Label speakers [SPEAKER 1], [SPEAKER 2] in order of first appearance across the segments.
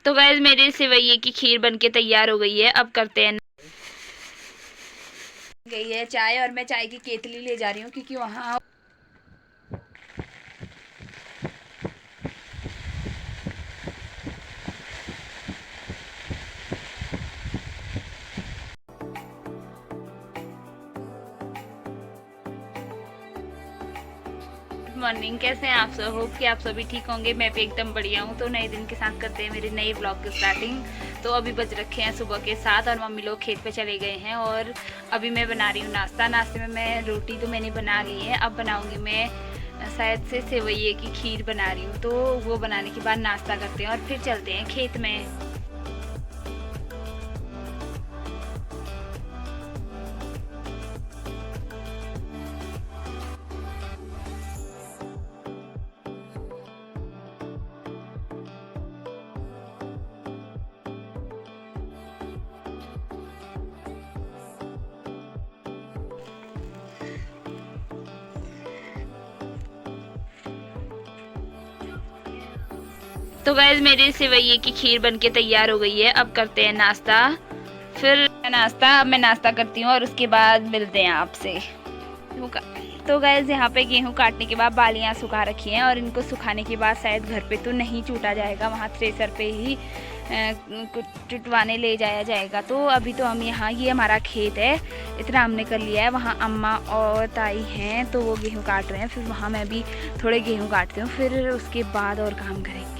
[SPEAKER 1] तो गाइस मेरी सेवइये की खीर बनके तैयार हो गई है। अब करते हैं। गई है चाय और मैं चाय की केतली ले जा रही हूँ क्योंकि वहाँ मॉर्निंग। कैसे हैं आप सब? होप कि आप सभी ठीक होंगे। मैं भी एकदम बढ़िया हूँ। तो नए दिन के साथ करते हैं मेरे नए ब्लॉग की स्टार्टिंग। तो अभी बज रखे हैं सुबह के 7 और मम्मी लोग खेत पे चले गए हैं और अभी मैं बना रही हूँ नाश्ता। नाश्ते में मैं रोटी तो मैंने बना ली है, अब बनाऊँगी मैं शायद से सेवइये की खीर बना रही हूँ। तो वो बनाने के बाद नाश्ता करते हैं और फिर चलते हैं खेत में। तो गाइस मेरी सेवइये की खीर बनके तैयार हो गई है। अब करते हैं नाश्ता। अब मैं नाश्ता करती हूँ और उसके बाद मिलते हैं आपसे। तो गाइस यहाँ पे गेहूँ काटने के बाद बालियाँ सुखा रखी हैं और इनको सुखाने के बाद शायद घर पे तो नहीं चूटा जाएगा, वहाँ थ्रेसर पे ही चुटवाने ले जाया जाएगा। तो अभी तो हम यहाँ, ये हमारा खेत है, इतना हमने कर लिया है। वहाँ अम्मा और ताई हैं तो वो गेहूँ काट रहे हैं। फिर वहाँ मैं भी थोड़े गेहूँ काटती हूँ, फिर उसके बाद और काम करेंगे।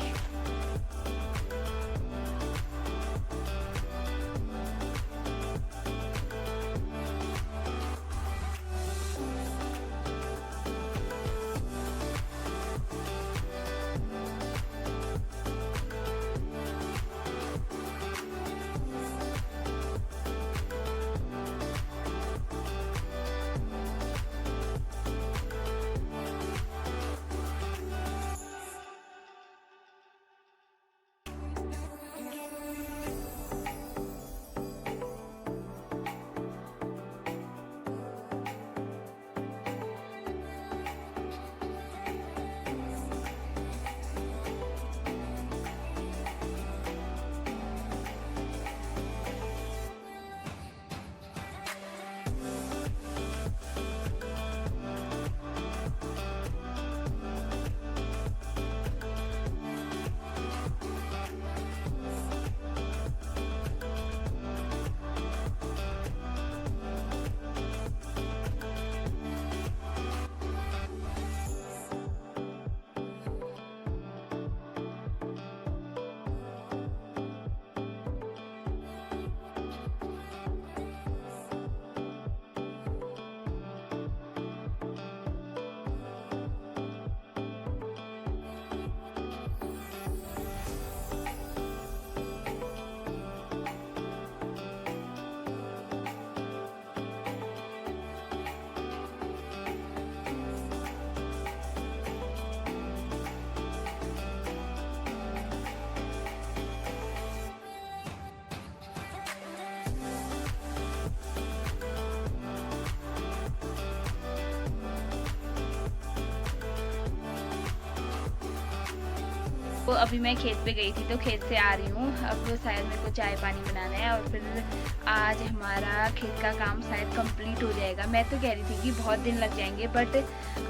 [SPEAKER 1] तो अभी मैं खेत पे गई थी तो खेत से आ रही हूँ। अब शायद मेरे को चाय पानी बनाना है और फिर आज हमारा खेत का काम शायद कंप्लीट हो जाएगा। मैं तो कह रही थी कि बहुत दिन लग जाएंगे, बट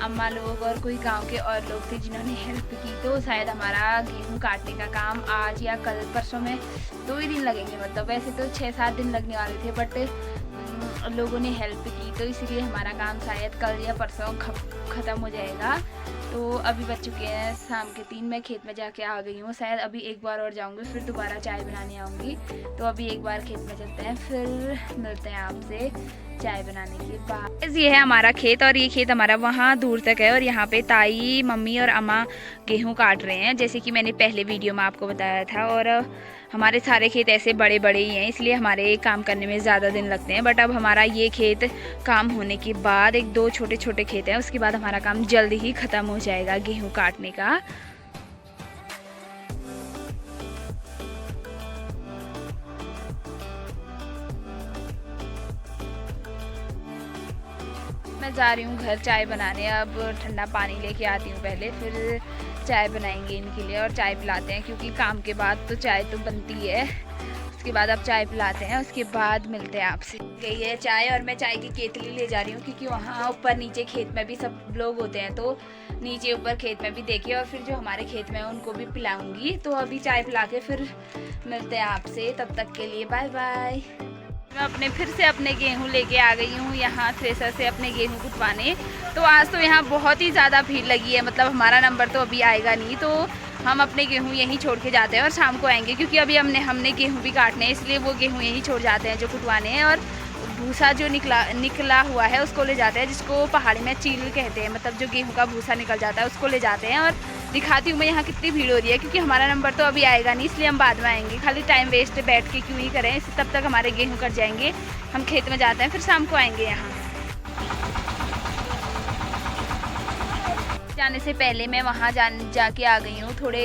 [SPEAKER 1] अम्मा लोग और कोई गांव के और लोग थे जिन्होंने हेल्प की, तो शायद हमारा गेहूँ काटने का काम आज या कल परसों में 2 ही दिन लगेंगे। मतलब वैसे तो 6-7 दिन लगने वाले थे, बट लोगों ने हेल्प की तो इसलिए हमारा काम शायद कल या परसों ख़त्म हो जाएगा। तो अभी बज चुके हैं शाम के 3। मैं खेत में जाके आ गई हूँ। शायद अभी एक बार और जाऊँगी, फिर दोबारा चाय बनाने आऊँगी। तो अभी एक बार खेत में चलते हैं, फिर मिलते हैं आपसे चाय बनाने के बाद। ये है हमारा खेत और ये खेत हमारा वहाँ दूर तक है और यहाँ पे ताई, मम्मी और अम्मा गेहूँ काट रहे हैं, जैसे कि मैंने पहले वीडियो में आपको बताया था। और हमारे सारे खेत ऐसे बड़े बड़े ही हैं, इसलिए हमारे काम करने में ज़्यादा दिन लगते हैं। बट अब हमारा ये खेत काम होने के बाद 1-2 छोटे छोटे खेत हैं, उसके बाद हमारा काम जल्दी ही ख़त्म हो जाएगा गेहूँ काटने का। मैं जा रही हूँ घर चाय बनाने। अब ठंडा पानी लेके आती हूँ पहले, फिर चाय बनाएंगे इनके लिए और चाय पिलाते हैं, क्योंकि काम के बाद तो चाय तो बनती है। उसके बाद अब चाय पिलाते हैं, उसके बाद मिलते हैं आपसे। गई है चाय और मैं चाय की केतली ले जा रही हूँ, क्योंकि वहाँ ऊपर नीचे खेत में भी सब लोग होते हैं, तो नीचे ऊपर खेत में भी देखिए और फिर जो हमारे खेत में है उनको भी पिलाऊंगी। तो अभी चाय पिला के फिर मिलते हैं आपसे, तब तक के लिए बाय बाय। मैं फिर से अपने गेहूँ लेके आ गई हूँ यहाँ थ्रेसर से अपने गेहूँ कुटवाने। तो आज तो यहाँ बहुत ही ज़्यादा भीड़ लगी है, मतलब हमारा नंबर तो अभी आएगा नहीं, तो हम अपने गेहूँ यहीं छोड़ के जाते हैं और शाम को आएंगे, क्योंकि अभी हमने गेहूँ भी काटने हैं, इसलिए वो गेहूँ यहीं छोड़ जाते हैं जो कुटवाने हैं। और भूसा जो निकला हुआ है उसको ले जाते हैं, जिसको पहाड़ी में चील कहते हैं, मतलब जो गेहूँ का भूसा निकल जाता है उसको ले जाते हैं। और दिखाती हूँ मैं यहाँ कितनी भीड़ हो रही है, क्योंकि हमारा नंबर तो अभी आएगा नहीं, इसलिए हम बाद में आएंगे। खाली टाइम वेस्ट बैठ के क्यों ही करें, तब तक हमारे गेहूँ कट जाएंगे। हम खेत में जाते हैं, फिर शाम को आएंगे। यहाँ जाने से पहले मैं वहाँ जाके आ गई हूँ। थोड़े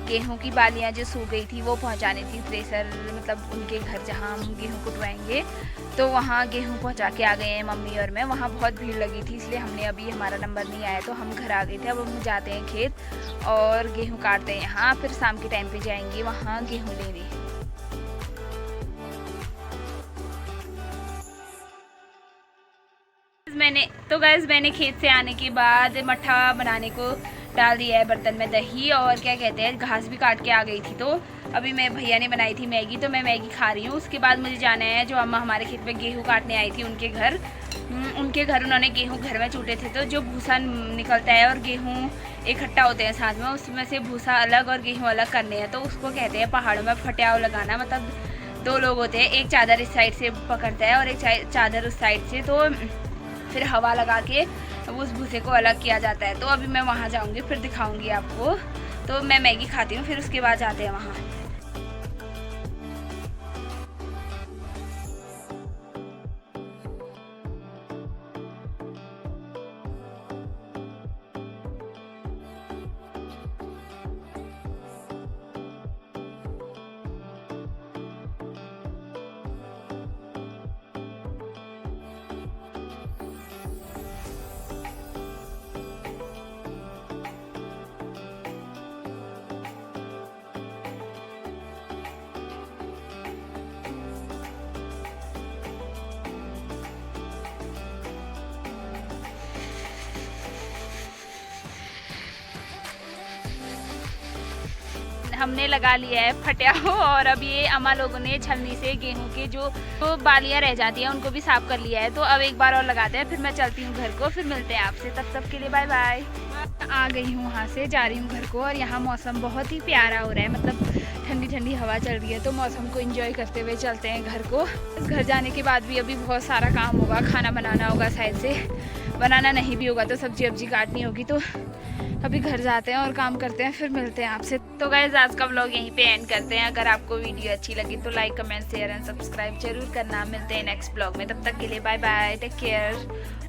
[SPEAKER 1] गेहूं की बालियाँ जो सूख गई थी वो पहुँचानी थी थ्रेसर, मतलब उनके घर जहाँ हम गेहूँ कुटवाएंगे, तो वहाँ गेहूँ पहुँचा के आ गए हैं मम्मी और मैं। वहाँ बहुत भीड़ लगी थी, इसलिए हमने अभी हमारा नंबर नहीं आया तो हम घर आ गए थे। अब हम जाते हैं खेत और गेहूँ काटते हैं यहाँ, फिर शाम के टाइम पे जाएंगे वहाँ गेहूँ लेने। मैंने खेत से आने के बाद मट्ठा बनाने को डाल दिया है बर्तन में दही और क्या कहते हैं घास भी काट के आ गई थी। तो अभी मैं भैया ने बनाई थी मैगी, तो मैं मैगी खा रही हूँ। उसके बाद मुझे जाना है जो अम्मा हमारे खेत में गेहूँ काटने आई थी उनके घर उन्होंने गेहूँ घर में चूटे थे, तो जो भूसा निकलता है और गेहूँ इकट्ठा होते हैं साथ में, उसमें से भूसा अलग और गेहूँ अलग करने हैं, तो उसको कहते हैं पहाड़ों में फटियाव लगाना। मतलब दो लोग होते हैं, एक चादर इस साइड से पकड़ता है और एक चादर उस साइड से, तो फिर हवा लगा के उस भूसे को अलग किया जाता है। तो अभी मैं वहाँ जाऊँगी, फिर दिखाऊँगी आपको। तो मैं मैगी खाती हूँ, फिर उसके बाद जाते हैं वहाँ। हमने लगा लिया है फटियाव और अब ये अम्मा लोगों ने छलनी से गेहूं के जो बालियां रह जाती हैं उनको भी साफ कर लिया है। तो अब एक बार और लगाते हैं, फिर मैं चलती हूँ घर को, फिर मिलते हैं आपसे, तब के लिए बाय बाय। आ गई हूँ वहाँ से, जा रही हूँ घर को और यहाँ मौसम बहुत ही प्यारा हो रहा है, मतलब ठंडी ठंडी हवा चल रही है, तो मौसम को एंजॉय करते हुए चलते हैं घर को। घर जाने के बाद भी अभी बहुत सारा काम होगा, खाना बनाना होगा, शायद से बनाना नहीं भी होगा तो सब्जी वब्जी काटनी होगी। तो अभी घर जाते हैं और काम करते हैं, फिर मिलते हैं आपसे। तो गाइस आज का व्लॉग यहीं पे एंड करते हैं। अगर आपको वीडियो अच्छी लगी तो like comment share and subscribe जरूर करना। मिलते हैं नेक्स्ट व्लॉग में, तब तक के लिए बाय बाय, टेक केयर।